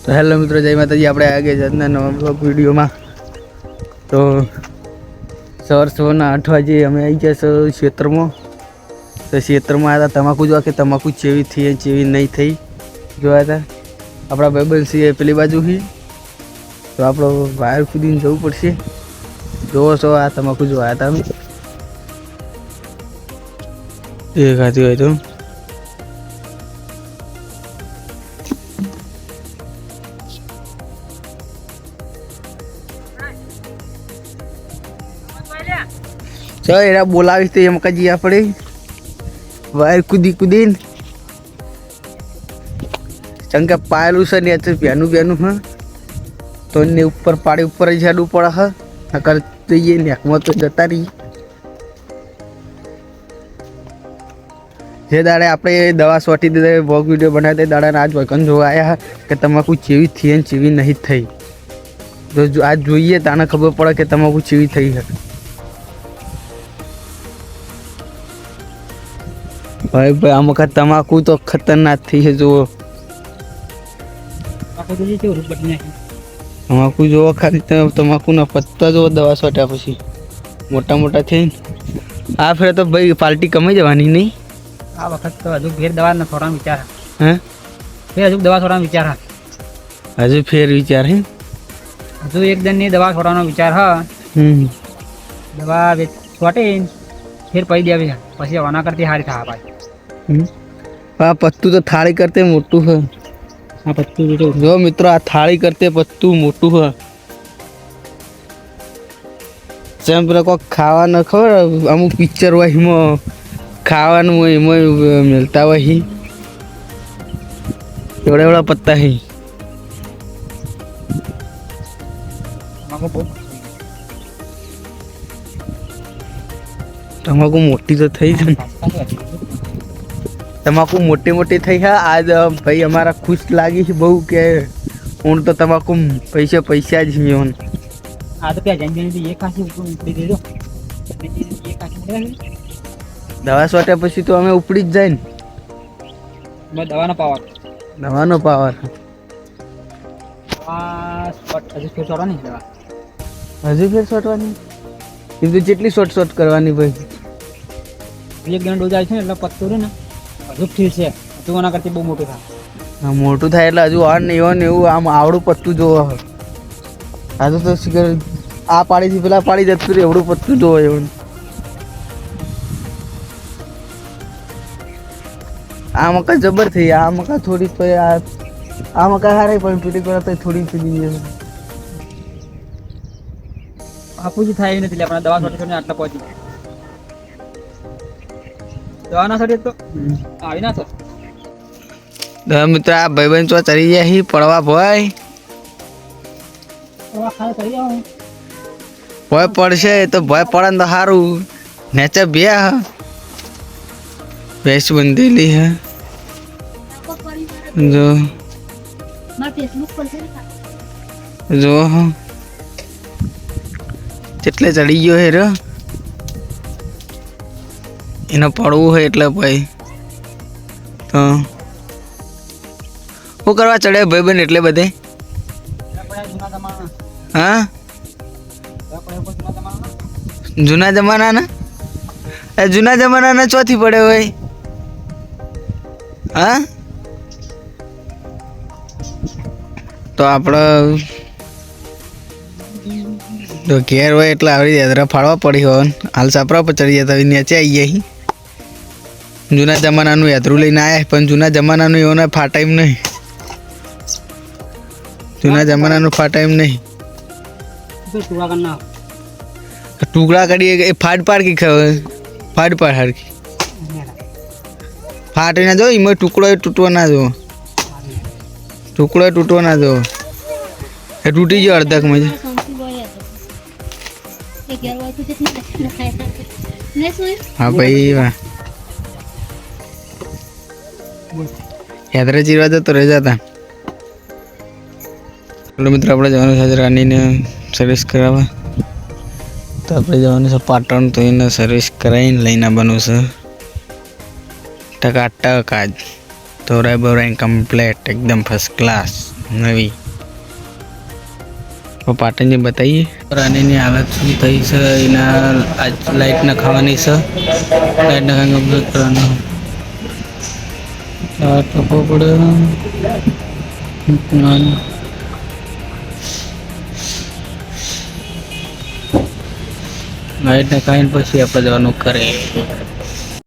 तो हेलो मित्रों, जय माता जी। આપણે આગે જના નવા વિડીયોમાં તો સવાર સવારના 8 વાગે અમે આવી ગયા છો ક્ષેત્રમાં. તો ક્ષેત્રમાં આવ્યા હતા તમાકુ જોવા કે તમાકુ ચેવી થઈ ચેવી નહીં થઈ જોયા હતા. આપણા ભાઈબંધ છે પેલી બાજુ થી, તો આપણો વાયર કૂદીને જવું પડશે. જોવો છો આ તમાકુ જોવા હતા અમે એ ખાતી હોય તો चलो एरा बोलावी तो एम जी આપણે વાયર કૂદી કૂદીને ચંકા પાયેલું છે ને પ્યાનું પ્યાનું હા તો ને ઉપર પાડી ઉપર જ હેડવું પડે હા નકર જઈએ નેકમાં તો જતા રહી. જે દાડે આપણે દવા સોટી દે વ્લોગ વિડીયો બનાવી દે દાડાને આજ વૈકન જોવા આવ્યા કે તમાકુ ચેવી થઈ ને ચેવી નહીં થઈ. તો આજ જોઈએ તાને ખબર પડે કે તમાકુ ચેવી થઈ છે. भाई भाई आम का तमाकू तो खतरनाक थी है जो तमाकू जो खाली तमाकू ना पत्ता जो दवा सोटा पी मोटा मोटा थे आ फिर तो भाई पार्टी कम जवानी नहीं आ वक्त तो हजू फिर दवा छोड़ा विचार है फिर हजू दवा छोड़ा विचार हजू फिर विचार है हजू एक दिन नहीं दवा छोड़ा विचार है. दवा छोटे फिर पी दिया પછી ઓના કરતી હારી થા ભાઈ. આ પત્તું તો થાળી કરતે મોટું છે. આ પત્તું જો મિત્રો આ થાળી કરતે પત્તું મોટું છે. જેમ પેલા કોઈ ખાવા ન ખબર અમુક પિક્ચર હોય એમાં ખાવાનું હોય એમાં મળતા હોય એવડા એવડા પત્તા હી. તમાકુ મોટી તો થઈ છે. તમાકુ મોટી મોટી થઈ है. आज भाई हमारा खुश लागी है बहु के उन तो तमाकू पैसे पैसा જ મિયોન. આ તો ક્યાં જંજન થી એક ખાસી ઉપડી દેજો એક ખાસી દવા સોટ્યા પછી તો અમે ઉપડી જ જાય ને. દવાનો પાવર આ શોટ હજુ ફેર છોડવાની દવા હજુ ફેર છોટવાની એ તો જેટલી શોટ કરવાની ભાઈ. એક ગણ ડોઝ આવે છે ને એટલે પત્તું ને હજુ ઠીક છે હજુ એના કરતી બહુ મોટું થાય. હા મોટું થાય એટલે હજુ ઓન ને એવું આમ આવડું પત્તું જોવો. આ તો શીખર આ પાડીથી પેલા પાડી જતું રહે એવડું પત્તું જોવો એવું. આ મકા જબર થઈ. આ મકા થોડી તો આ મકા હારે પણ પીટી કરો તો થોડી પીડી જાય. આપું જ થાય નથી એટલે આપણે દવા છોટી છોડીને આટલા પહોંચી દવા ના છોડી તો આવી ના સર. મિત્ર આ ભાઈબંધ તો ચડી જાય હી પડવા ભાઈ ભય પડશે તો ભય પડે ને તો સારું. નેચે બે ભેંસ બંધેલી હે જો જો એટલે ચડી ગયો હે રે એને પડવું હોય એટલે ભાઈ તો શું કરવા ચડે ભાઈબંધ એટલે બધે. હા જૂના જમાનાના ચોથી પડે હોય. હા તો આપણે તો ઘેર હોય એટલે આવડી યાત્રા ફાળવા પડી હોય. હાલ સાપરા પર ચડી જતા હોય નીચે આવી જાય. જૂના જમાનાનું યાત્રું લઈને આવ્યા પણ જૂના જમાનાનું એવો ના ફાટા એમ નહીં. જૂના જમાનાનું ફાટા એમ નહીં. ટુકડા કરીએ એ ફાટ કી ખબર ફાટ હરકી ફાટ ના જો એમાં ટુકડો તૂટવા ના જો. ટુકડો તૂટવા ના જો. એ તૂટી ગયો અડધકમાં જ. હા ભાઈ યાત્રા ચીરવા જતો રહી જતા. ચલો મિત્રો આપણે જવાનું છે રાનીને સર્વિસ કરાવવા. તો આપણે જવાનું છે પાટણ. તો એને સર્વિસ કરાવીને લઈને આવવાનું છે ટકાટક આજ. ધોરાઈ બોરાઈ કમ્પ્લેટ એકદમ ફર્સ્ટ ક્લાસ. નવી તો પાટણને બતાવીએ પ્રાણીની હાલત શું થઈ છે એના આજ લાઈટ ના ખાવાની છે લાઈટ ના ખાવાનું કમ્પ્લીટ કરવાનું લાઈટ ના ખાઈને પછી આપણે જવાનું કરે